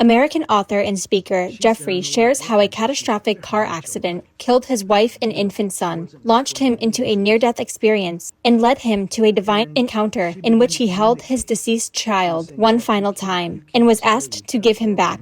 American author and speaker Jeffrey shares how a catastrophic car accident killed his wife and infant son, launched him into a near-death experience, and led him to a divine encounter in which he held his deceased child one final time and was asked to give him back.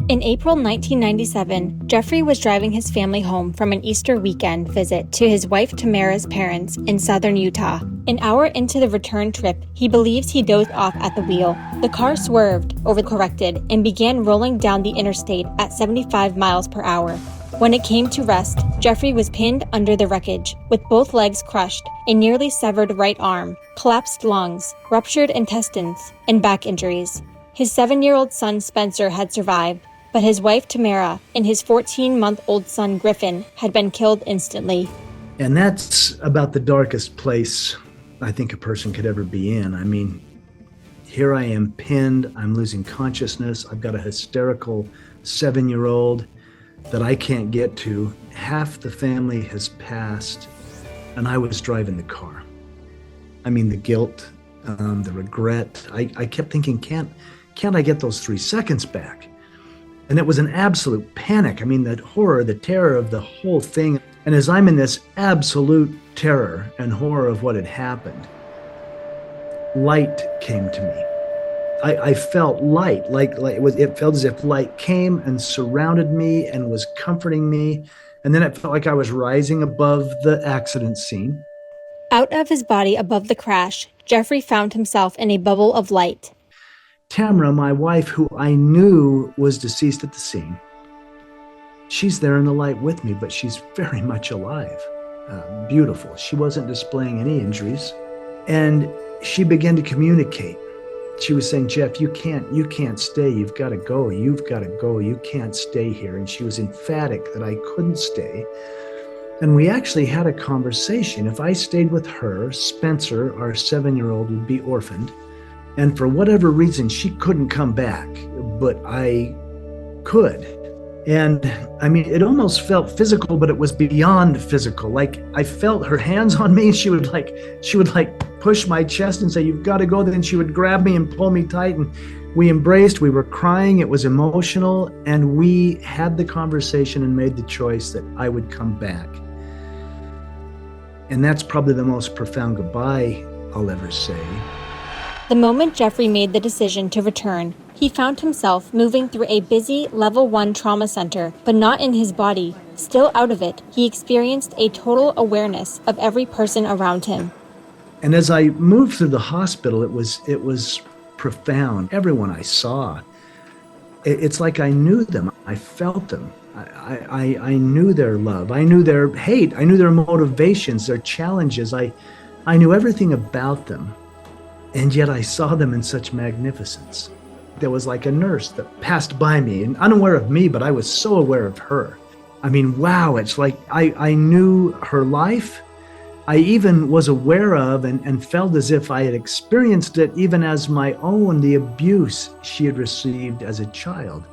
In April 1997, Jeffrey was driving his family home from an Easter weekend visit to his wife Tamara's parents in southern Utah. An hour into the return trip, he believes he dozed off at the wheel. The car swerved, overcorrected, and began rolling down the interstate at 75 miles per hour. When it came to rest, Jeffrey was pinned under the wreckage, with both legs crushed, a nearly severed right arm, collapsed lungs, ruptured intestines, and back injuries. His 7-year-old son Spencer had survived, but his wife Tamara and his 14-month-old son Griffin had been killed instantly. And that's about the darkest place I think a person could ever be in. I mean, here I am pinned, I'm losing consciousness, I've got a hysterical 7-year-old that I can't get to. Half the family has passed, and I was driving the car. I mean, the guilt, the regret. I kept thinking, can't I get those 3 seconds back? And it was an absolute panic. I mean, the horror, the terror of the whole thing. And as I'm in this absolute terror and horror of what had happened, light came to me. I felt light, it felt as if light came and surrounded me and was comforting me. And then it felt like I was rising above the accident scene. Out of his body above the crash, Jeffrey found himself in a bubble of light. Tamara, my wife, who I knew was deceased at the scene, she's there in the light with me, but she's very much alive, beautiful. She wasn't displaying any injuries. And she began to communicate. She was saying, Jeff, you can't stay. You've got to go. You've got to go. You can't stay here. And she was emphatic that I couldn't stay. And we actually had a conversation. If I stayed with her, Spencer, our 7-year-old, would be orphaned. And for whatever reason, she couldn't come back, but I could. And I mean, it almost felt physical, but it was beyond physical. Like I felt her hands on me. She would push my chest and say, you've got to go. Then she would grab me and pull me tight. And we embraced, we were crying. It was emotional. And we had the conversation and made the choice that I would come back. And that's probably the most profound goodbye I'll ever say. The moment Jeffrey made the decision to return, he found himself moving through a busy Level 1 trauma center, but not in his body. Still out of it, he experienced a total awareness of every person around him. And as I moved through the hospital, it was profound. Everyone I saw, it's like I knew them. I felt them. I knew their love. I knew their hate. I knew their motivations, their challenges. I knew everything about them. And yet I saw them in such magnificence. There was like a nurse that passed by me, and unaware of me, but I was so aware of her. I mean, wow, it's like I knew her life. I even was aware of and felt as if I had experienced it even as my own, the abuse she had received as a child.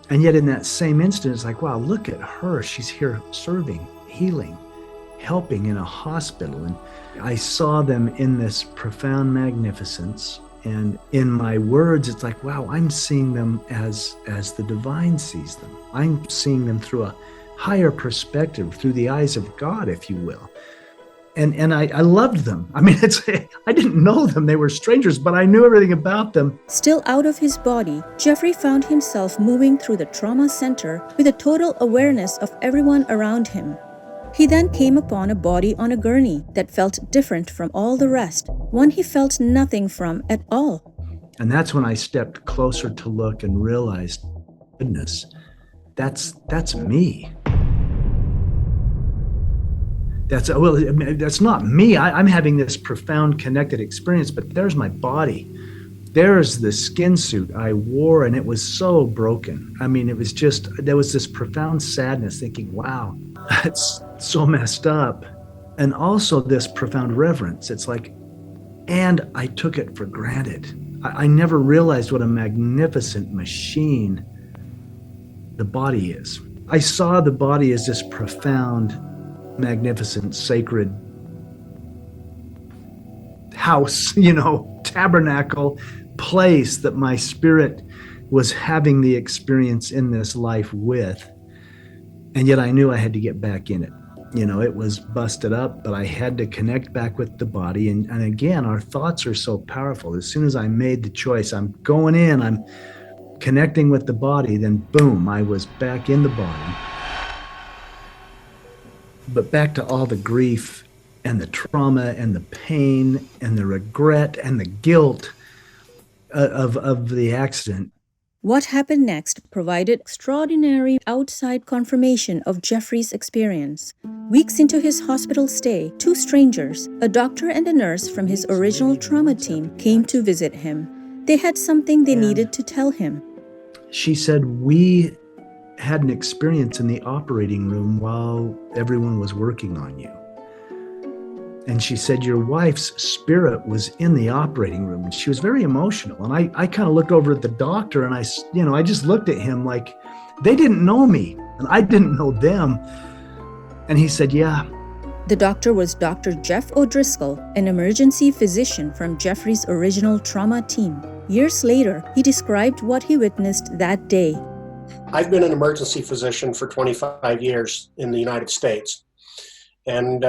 And yet in that same instant, it's like, wow, look at her. She's here serving, healing, helping in a hospital. And I saw them in this profound magnificence. And in my words, it's like, wow, I'm seeing them as the divine sees them. I'm seeing them through a higher perspective, through the eyes of God, if you will. And I loved them. I mean, I didn't know them. They were strangers, but I knew everything about them. Still out of his body, Jeffrey found himself moving through the trauma center with a total awareness of everyone around him. He then came upon a body on a gurney that felt different from all the rest, one he felt nothing from at all. And that's when I stepped closer to look and realized, goodness, that's me. That's not me. I'm having this profound connected experience, but there's my body. There's the skin suit I wore, and it was so broken. I mean, there was this profound sadness thinking, wow, that's so messed up. And also this profound reverence. It's like, and I took it for granted. I never realized what a magnificent machine the body is. I saw the body as this profound, magnificent, sacred house, tabernacle, place that my spirit was having the experience in this life with. And yet I knew I had to get back in it. You know, it was busted up, but I had to connect back with the body. And again, our thoughts are so powerful. As soon as I made the choice, I'm going in, I'm connecting with the body, then boom, I was back in the body. But back to all the grief and the trauma and the pain and the regret and the guilt of the accident. What happened next provided extraordinary outside confirmation of Jeffrey's experience. Weeks into his hospital stay, two strangers, a doctor and a nurse from his original trauma team, came to visit him. They had something they needed to tell him. She said, we had an experience in the operating room while everyone was working on you. And she said, your wife's spirit was in the operating room. And she was very emotional. And I kind of looked over at the doctor and I just looked at him like they didn't know me and I didn't know them. And he said, yeah. The doctor was Dr. Jeff O'Driscoll, an emergency physician from Jeffrey's original trauma team. Years later, he described what he witnessed that day. I've been an emergency physician for 25 years in the United States. And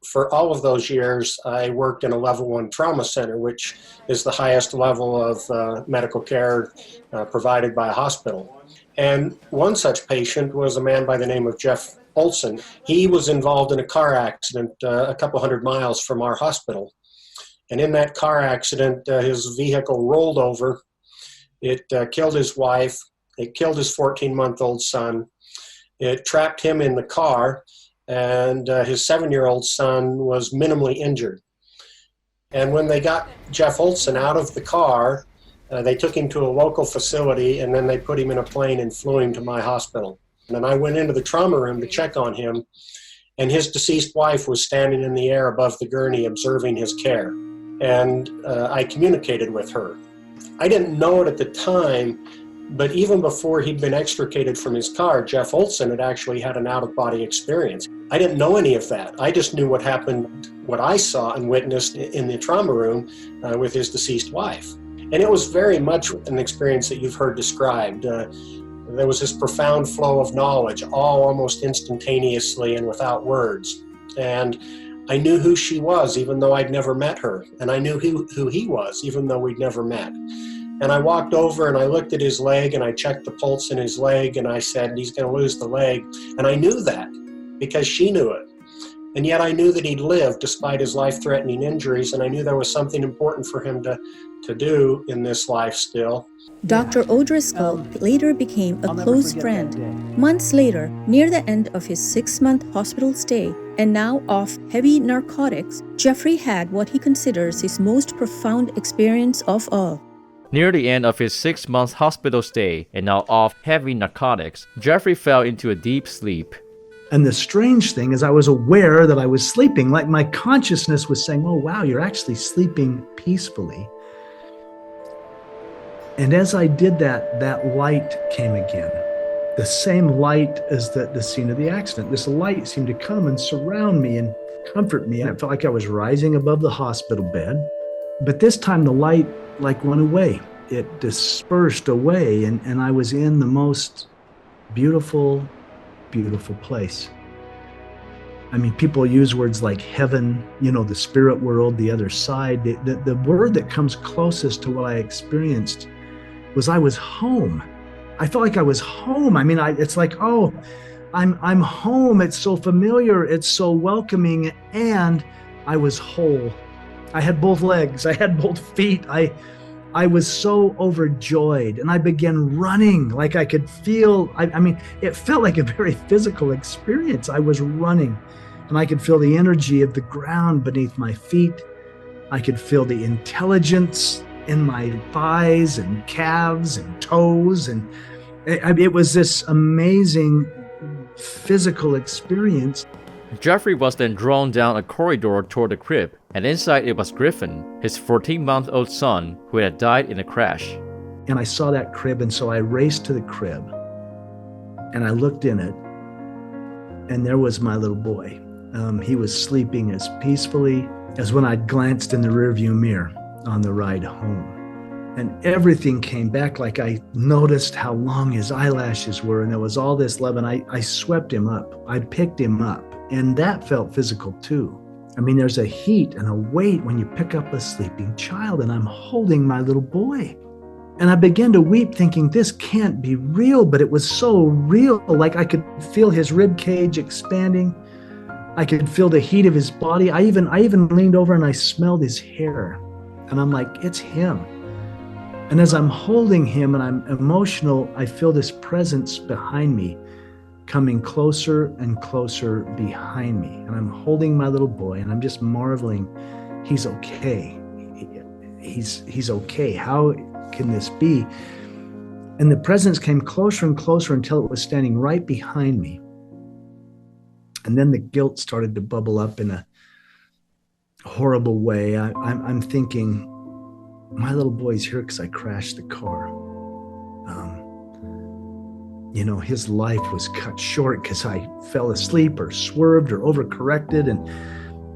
for all of those years, I worked in a level 1 trauma center, which is the highest level of medical care provided by a hospital. And one such patient was a man by the name of Jeff Olson. He was involved in a car accident a couple hundred miles from our hospital. And in that car accident, his vehicle rolled over. It killed his wife. It killed his 14-month-old son. It trapped him in the car. And his 7-year-old son was minimally injured. And when they got Jeff Olson out of the car, they took him to a local facility, and then they put him in a plane and flew him to my hospital. And then I went into the trauma room to check on him, and his deceased wife was standing in the air above the gurney observing his care. And I communicated with her. I didn't know it at the time, but even before he'd been extricated from his car, Jeff Olson had actually had an out-of-body experience. I didn't know any of that. I just knew what happened, what I saw and witnessed in the trauma room with his deceased wife. And it was very much an experience that you've heard described. There was this profound flow of knowledge, all almost instantaneously and without words. And I knew who she was, even though I'd never met her. And I knew who he was, even though we'd never met. And I walked over and I looked at his leg and I checked the pulse in his leg and I said, he's going to lose the leg. And I knew that because she knew it. And yet I knew that he'd lived despite his life-threatening injuries, and I knew there was something important for him to do in this life still. Dr. O'Driscoll later became a close friend. Months later, near the end of his 6-month hospital stay, and now off heavy narcotics, Jeffrey had what he considers his most profound experience of all. Near the end of his 6-month hospital stay, and now off heavy narcotics, Jeffrey fell into a deep sleep. And the strange thing is I was aware that I was sleeping, like my consciousness was saying, oh, wow, you're actually sleeping peacefully. And as I did that, that light came again. The same light as the scene of the accident. This light seemed to come and surround me and comfort me. I felt like I was rising above the hospital bed. But this time the light went away. It dispersed away, and I was in the most beautiful place. I mean, people use words like heaven, the spirit world, the other side. The word that comes closest to what I experienced was I was home. I felt like I was home. I mean, it's like, oh, I'm home. It's so familiar. It's so welcoming. And I was whole. I had both legs. I had both feet. I was so overjoyed, and I began running like I could feel, I mean, it felt like a very physical experience. I was running, and I could feel the energy of the ground beneath my feet. I could feel the intelligence in my thighs and calves and toes, and it was this amazing physical experience. Jeffrey was then drawn down a corridor toward the crib, and inside it was Griffin, his 14-month-old son, who had died in a crash. And I saw that crib, and so I raced to the crib, and I looked in it, and there was my little boy. He was sleeping as peacefully as when I'd glanced in the rearview mirror on the ride home. And everything came back. Like I noticed how long his eyelashes were, and there was all this love, and I swept him up. I picked him up, and that felt physical too. I mean, there's a heat and a weight when you pick up a sleeping child, and I'm holding my little boy. And I began to weep thinking, this can't be real, but it was so real. Like I could feel his rib cage expanding. I could feel the heat of his body. I even leaned over and I smelled his hair. And I'm like, it's him. And as I'm holding him and I'm emotional, I feel this presence behind me coming closer and closer behind me. And I'm holding my little boy and I'm just marveling, he's okay. He's okay. How can this be? And the presence came closer and closer until it was standing right behind me. And then the guilt started to bubble up in a horrible way. I'm thinking, my little boy's here because I crashed the car. His life was cut short because I fell asleep or swerved or overcorrected. And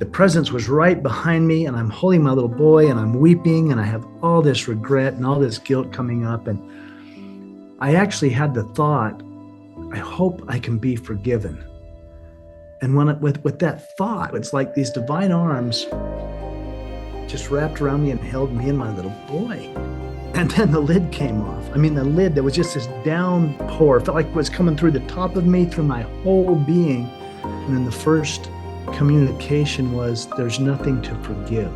the presence was right behind me, and I'm holding my little boy and I'm weeping, and I have all this regret and all this guilt coming up. And I actually had the thought, I hope I can be forgiven. And with that thought, it's like these divine arms just wrapped around me and held me and my little boy. And then the lid came off. I mean, the lid, there was just this downpour. It felt like it was coming through the top of me, through my whole being. And then the first communication was, there's nothing to forgive.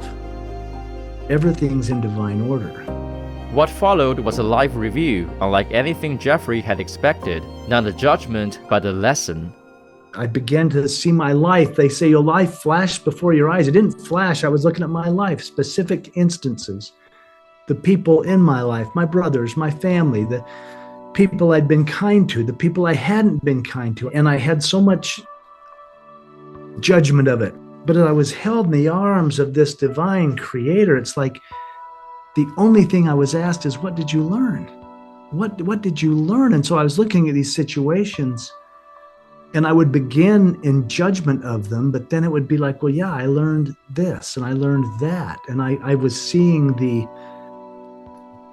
Everything's in divine order. What followed was a life review, unlike anything Jeffrey had expected, not a judgment, but a lesson. I began to see my life. They say your life flashed before your eyes. It didn't flash. I was looking at my life, specific instances, the people in my life, my brothers, my family, the people I'd been kind to, the people I hadn't been kind to. And I had so much judgment of it. But I was held in the arms of this divine creator. It's like the only thing I was asked is, what did you learn? What did you learn? And so I was looking at these situations, and I would begin in judgment of them, but then it would be like, well, yeah, I learned this and I learned that. And I was seeing the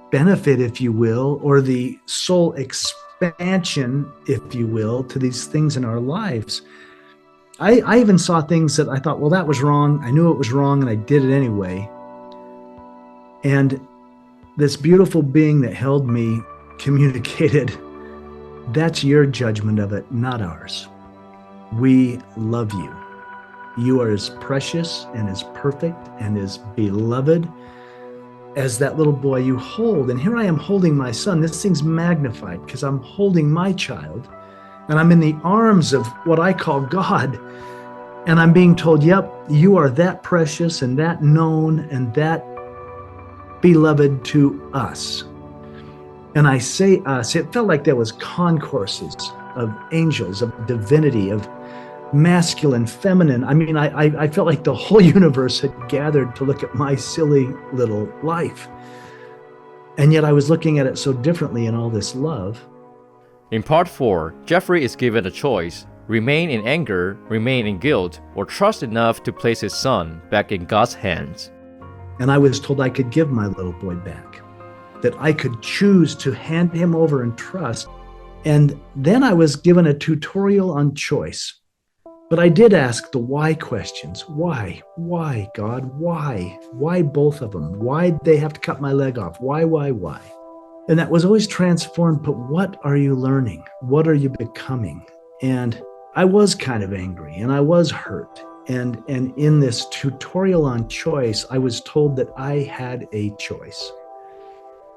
benefit, if you will, or the soul expansion, if you will, to these things in our lives. I even saw things that I thought, well, that was wrong. I knew it was wrong and I did it anyway. And this beautiful being that held me communicated, that's your judgment of it, not ours. We love you. You are as precious and as perfect and as beloved as that little boy you hold. And here I am holding my son. This thing's magnified because I'm holding my child and I'm in the arms of what I call God. And I'm being told, yep, you are that precious and that known and that beloved to us. And I say us, it felt like there was concourses of angels, of divinity, of masculine, feminine. I mean, I felt like the whole universe had gathered to look at my silly little life. And yet I was looking at it so differently in all this love. In part 4, Jeffrey is given a choice: remain in anger, remain in guilt, or trust enough to place his son back in God's hands. And I was told I could give my little boy back, that I could choose to hand him over and trust. And then I was given a tutorial on choice. But I did ask the why questions. Why? Why, God? Why? Why both of them? Why'd they have to cut my leg off? Why? And that was always transformed. But what are you learning? What are you becoming? And I was kind of angry and I was hurt. And in this tutorial on choice, I was told that I had a choice.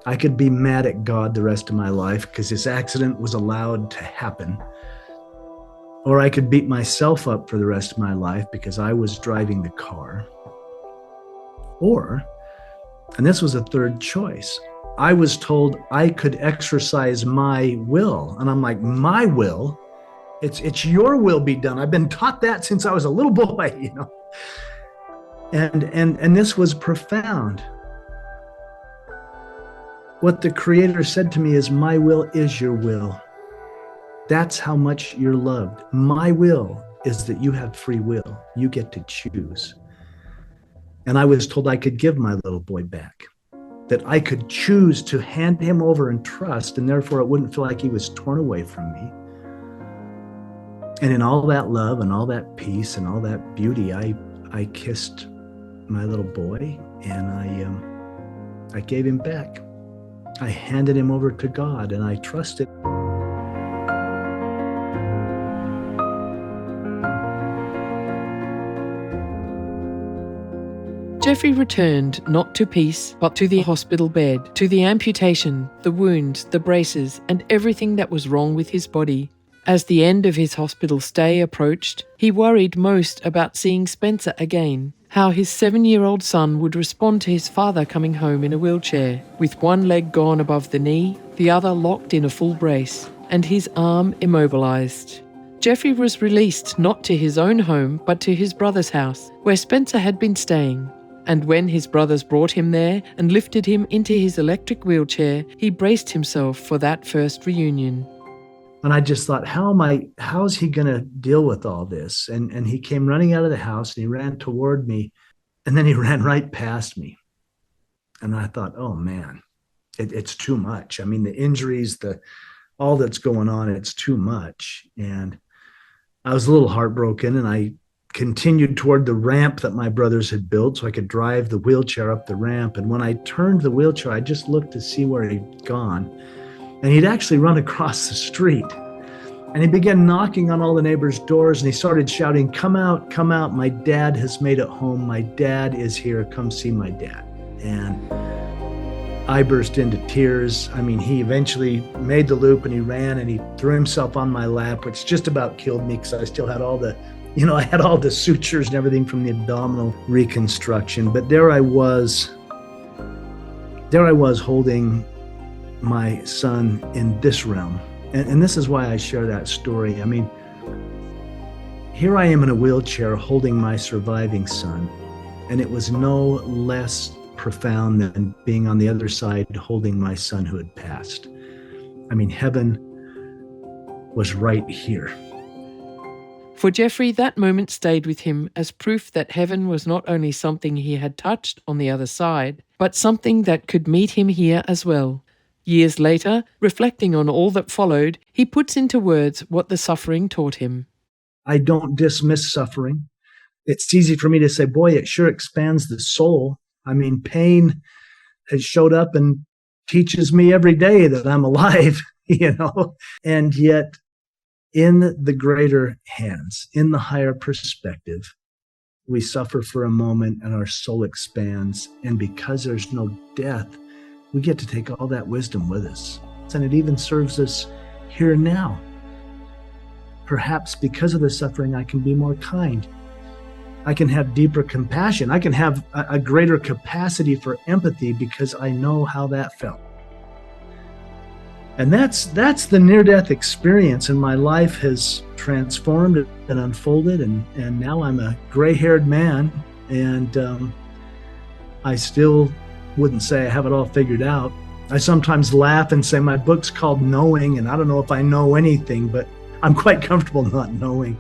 I could be mad at God the rest of my life because this accident was allowed to happen. Or I could beat myself up for the rest of my life because I was driving the car. Or, and this was a third choice, I was told I could exercise my will. And I'm like, my will? It's your will be done. I've been taught that since I was a little boy, you know. And this was profound. What the Creator said to me is, my will is your will. That's how much you're loved. My will is that you have free will. You get to choose. And I was told I could give my little boy back. that I could choose to hand him over and trust, and therefore it wouldn't feel like he was torn away from me. And in all that love and all that peace and all that beauty, I kissed my little boy, and I gave him back. I handed him over to God, and I trusted. Jeffrey returned not to peace, but to the hospital bed, to the amputation, the wounds, the braces, and everything that was wrong with his body. As the end of his hospital stay approached, he worried most about seeing Spencer again, how his 7-year-old son would respond to his father coming home in a wheelchair, with one leg gone above the knee, the other locked in a full brace, and his arm immobilized. Jeffrey was released not to his own home, but to his brother's house, where Spencer had been staying. And when his brothers brought him there and lifted him into his electric wheelchair, he braced himself for that first reunion. And I just thought, how's he going to deal with all this? And he came running out of the house, and he ran toward me, and then he ran right past me. And I thought, oh man, it's too much. I mean, the injuries, all that's going on, it's too much. And I was a little heartbroken, and I continued toward the ramp that my brothers had built so I could drive the wheelchair up the ramp. And when I turned the wheelchair, I just looked to see where he'd gone. And he'd actually run across the street. And he began knocking on all the neighbors' doors, and he started shouting, come out, my dad has made it home. My dad is here, come see my dad. And I burst into tears. I mean, he eventually made the loop, and he ran, and he threw himself on my lap, which just about killed me because I still had all the I had all the sutures and everything from the abdominal reconstruction. But there I was holding my son in this realm. And this is why I share that story. I mean, here I am in a wheelchair holding my surviving son, and it was no less profound than being on the other side holding my son who had passed. I mean, heaven was right here. For Jeffrey, that moment stayed with him as proof that heaven was not only something he had touched on the other side, but something that could meet him here as well. Years later, reflecting on all that followed, he puts into words what the suffering taught him. I don't dismiss suffering. It's easy for me to say, boy, it sure expands the soul. I mean, pain has showed up and teaches me every day that I'm alive, and yet in the greater hands, in the higher perspective, we suffer for a moment and our soul expands. And because there's no death, we get to take all that wisdom with us. And it even serves us here and now. Perhaps because of the suffering, I can be more kind. I can have deeper compassion. I can have a greater capacity for empathy because I know how that felt. And that's the near-death experience, and my life has transformed and unfolded, and now I'm a gray-haired man, and I still wouldn't say I have it all figured out. I sometimes laugh and say my book's called Knowing, and I don't know if I know anything, but I'm quite comfortable not knowing.